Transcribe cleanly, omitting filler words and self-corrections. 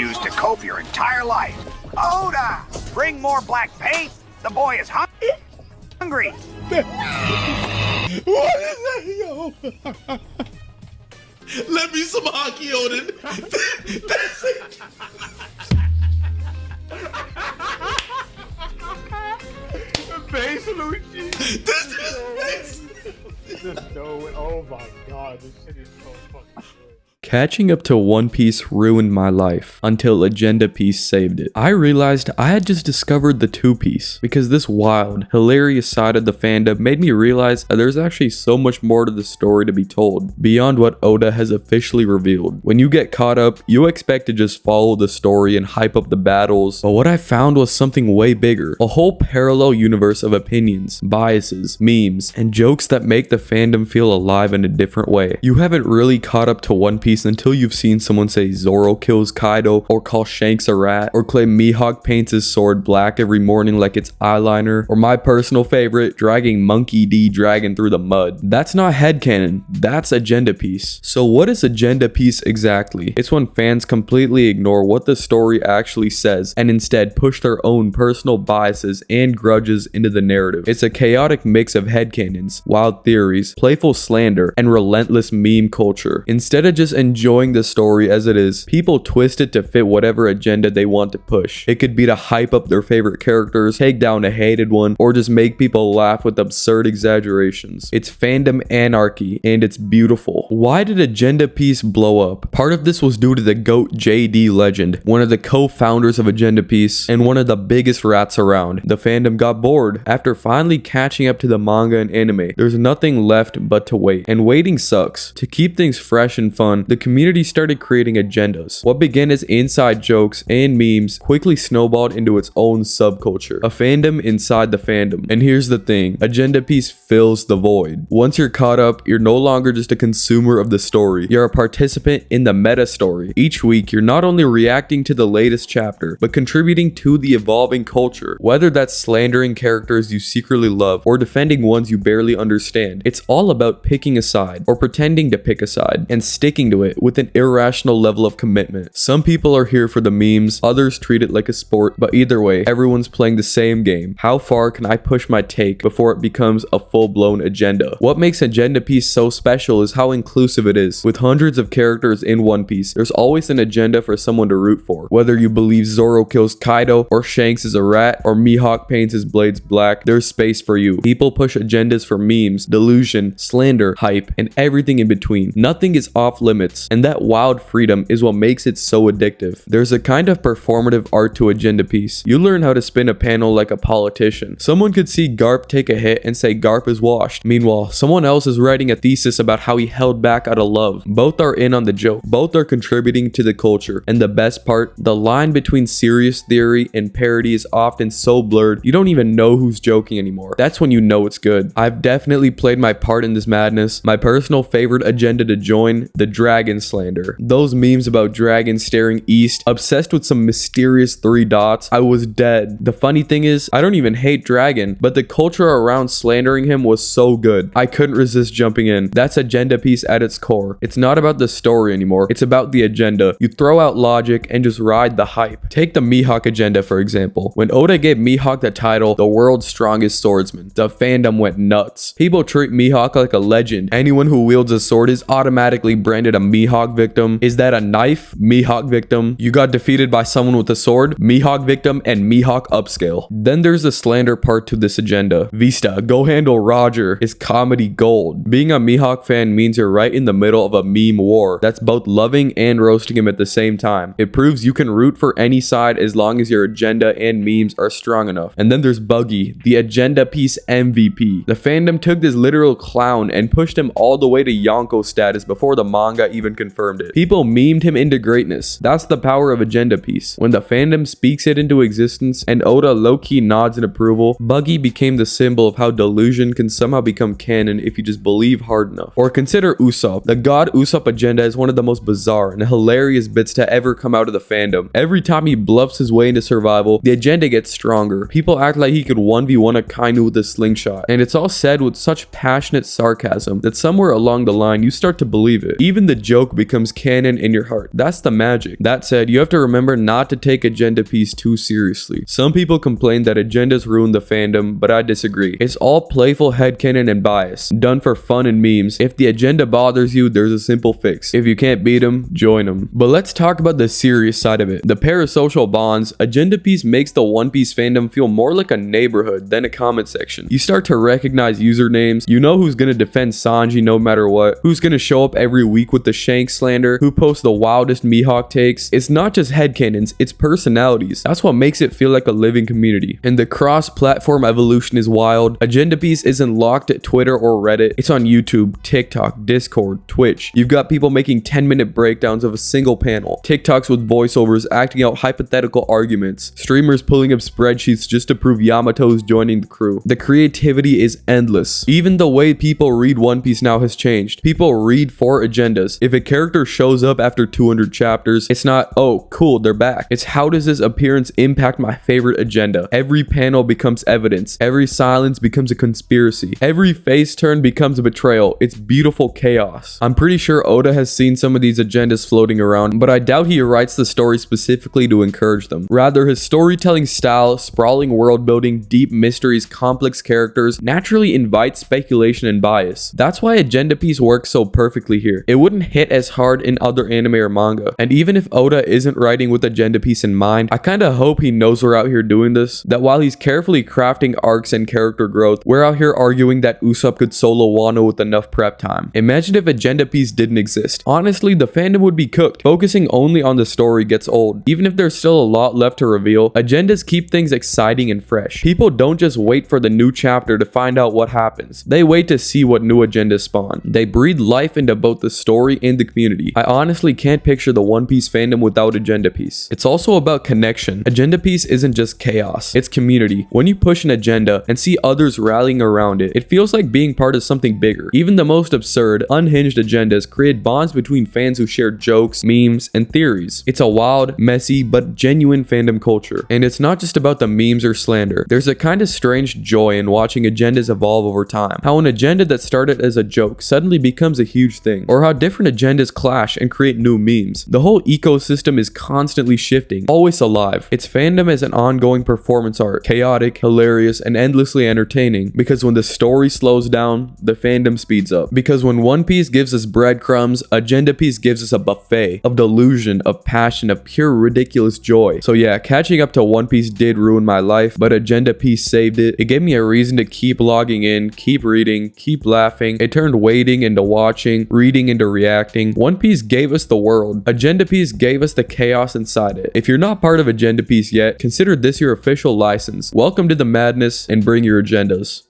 used to cope your entire life. Oda, bring more black paint. The boy is hungry. What is that, yo? Let me some hockey on it. That's it. Face Lucci. This is face. Just no. Oh my god, this shit is so fucking good. Catching up to One Piece ruined my life until Agenda Piece saved it. I realized I had just discovered the Two Piece because this wild, hilarious side of the fandom made me realize that there's actually so much more to the story to be told beyond what Oda has officially revealed. When you get caught up, you expect to just follow the story and hype up the battles, but what I found was something way bigger. A whole parallel universe of opinions, biases, memes, and jokes that make the fandom feel alive in a different way. You haven't really caught up to One Piece until you've seen someone say Zoro kills Kaido, or call Shanks a rat, or claim Mihawk paints his sword black every morning like it's eyeliner, or my personal favorite, dragging Monkey D. Dragon through the mud. That's not headcanon, that's Agenda Piece. So what is Agenda Piece exactly? It's when fans completely ignore what the story actually says and instead push their own personal biases and grudges into the narrative. It's a chaotic mix of headcanons, wild theories, playful slander, and relentless meme culture. Instead of just enjoying the story as it is, people twist it to fit whatever agenda they want to push. It could be to hype up their favorite characters, take down a hated one, or just make people laugh with absurd exaggerations. It's fandom anarchy, and it's beautiful. Why did Agenda Piece blow up? Part of this was due to the GOAT JD Legend, one of the co-founders of Agenda Piece, and one of the biggest rats around. The fandom got bored. After finally catching up to the manga and anime, there's nothing left but to wait. And waiting sucks. To keep things fresh and fun, the community started creating agendas. What began as inside jokes and memes quickly snowballed into its own subculture, a fandom inside the fandom. And here's the thing, Agenda Piece fills the void. Once you're caught up, you're no longer just a consumer of the story, you're a participant in the meta story. Each week, you're not only reacting to the latest chapter, but contributing to the evolving culture. Whether that's slandering characters you secretly love or defending ones you barely understand, it's all about picking a side, or pretending to pick a side, and sticking to it with an irrational level of commitment. Some people are here for the memes, others treat it like a sport, but either way, everyone's playing the same game. How far can I push my take before it becomes a full-blown agenda? What makes Agenda Piece so special is how inclusive it is. With hundreds of characters in One Piece, there's always an agenda for someone to root for. Whether you believe Zoro kills Kaido, or Shanks is a rat, or Mihawk paints his blades black, there's space for you. People push agendas for memes, delusion, slander, hype, and everything in between. Nothing is off limits, and that wild freedom is what makes it so addictive. There's a kind of performative art to Agenda Piece. You learn how to spin a panel like a politician. Someone could see Garp take a hit and say Garp is washed. Meanwhile, someone else is writing a thesis about how he held back out of love. Both are in on the joke. Both are contributing to the culture. And the best part, the line between serious theory and parody is often so blurred, you don't even know who's joking anymore. That's when you know it's good. I've definitely played my part in this madness. My personal favorite agenda to join, the Dragon Slander. Those memes about dragons staring east, obsessed with some mysterious 3 dots, I was dead. The funny thing is, I don't even hate Dragon, but the culture around slandering him was so good. I couldn't resist jumping in. That's Agenda Piece at its core. It's not about the story anymore, it's about the agenda. You throw out logic and just ride the hype. Take the Mihawk agenda for example. When Oda gave Mihawk the title, the world's strongest swordsman, the fandom went nuts. People treat Mihawk like a legend. Anyone who wields a sword is automatically branded a Mihawk victim. Is that a knife? Mihawk victim. You got defeated by someone with a sword? Mihawk victim and Mihawk upscale. Then there's the slander part to this agenda. Vista, go handle Roger, is comedy gold. Being a Mihawk fan means you're right in the middle of a meme war that's both loving and roasting him at the same time. It proves you can root for any side as long as your agenda and memes are strong enough. And then there's Buggy, the Agenda Piece MVP. The fandom took this literal clown and pushed him all the way to Yonko status before the manga even confirmed it. People memed him into greatness. That's the power of Agenda Piece. When the fandom speaks it into existence and Oda low-key nods in approval, Buggy became the symbol of how delusion can somehow become canon if you just believe hard enough. Or consider Usopp. The God Usopp agenda is one of the most bizarre and hilarious bits to ever come out of the fandom. Every time he bluffs his way into survival, the agenda gets stronger. People act like he could 1v1 a Kainu with a slingshot, and it's all said with such passionate sarcasm that somewhere along the line you start to believe it. Even the joke becomes canon in your heart. That's the magic. That said, you have to remember not to take Agenda Piece too seriously. Some people complain that agendas ruin the fandom, but I disagree. It's all playful headcanon and bias, done for fun and memes. If the agenda bothers you, there's a simple fix. If you can't beat them, join them. But let's talk about the serious side of it. The parasocial bonds. Agenda Piece makes the One Piece fandom feel more like a neighborhood than a comment section. You start to recognize usernames. You know who's gonna defend Sanji no matter what, who's gonna show up every week with the Shanks slander, who posts the wildest Mihawk takes. It's not just headcanons, it's personalities. That's what makes it feel like a living community. And the cross-platform evolution is wild. Agenda Piece isn't locked at Twitter or Reddit. It's on YouTube, TikTok, Discord, Twitch. You've got people making 10-minute breakdowns of a single panel, TikToks with voiceovers acting out hypothetical arguments, streamers pulling up spreadsheets just to prove Yamato's joining the crew. The creativity is endless. Even the way people read One Piece now has changed. People read for agendas. If a character shows up after 200 chapters, it's not, oh, cool, they're back. It's how does this appearance impact my favorite agenda? Every panel becomes evidence. Every silence becomes a conspiracy. Every face turn becomes a betrayal. It's beautiful chaos. I'm pretty sure Oda has seen some of these agendas floating around, but I doubt he writes the story specifically to encourage them. Rather, his storytelling style, sprawling world building, deep mysteries, complex characters naturally invite speculation and bias. That's why Agenda Piece works so perfectly here. It wouldn't hit as hard in other anime or manga. And even if Oda isn't writing with Agenda Piece in mind, I kinda hope he knows we're out here doing this, that while he's carefully crafting arcs and character growth, we're out here arguing that Usopp could solo Wano with enough prep time. Imagine if Agenda Piece didn't exist. Honestly, the fandom would be cooked. Focusing only on the story gets old. Even if there's still a lot left to reveal, agendas keep things exciting and fresh. People don't just wait for the new chapter to find out what happens. They wait to see what new agendas spawn. They breathe life into both the story and the community. I honestly can't picture the One Piece fandom without Agenda Piece. It's also about connection. Agenda Piece isn't just chaos, it's community. When you push an agenda and see others rallying around it, it feels like being part of something bigger. Even the most absurd, unhinged agendas create bonds between fans who share jokes, memes, and theories. It's a wild, messy, but genuine fandom culture. And it's not just about the memes or slander. There's a kind of strange joy in watching agendas evolve over time. How an agenda that started as a joke suddenly becomes a huge thing. Or how different agendas clash and create new memes. The whole ecosystem is constantly shifting, always alive. Its fandom is an ongoing performance art, chaotic, hilarious, and endlessly entertaining. Because when the story slows down, the fandom speeds up. Because when One Piece gives us breadcrumbs, Agenda Piece gives us a buffet of delusion, of passion, of pure ridiculous joy. So yeah, catching up to One Piece did ruin my life, but Agenda Piece saved it. It gave me a reason to keep logging in, keep reading, keep laughing. It turned waiting into watching, reading into reacting. One Piece gave us the world. Agenda Piece gave us the chaos inside it. If you're not part of Agenda Piece yet, consider this your official license. Welcome to the madness and bring your agendas.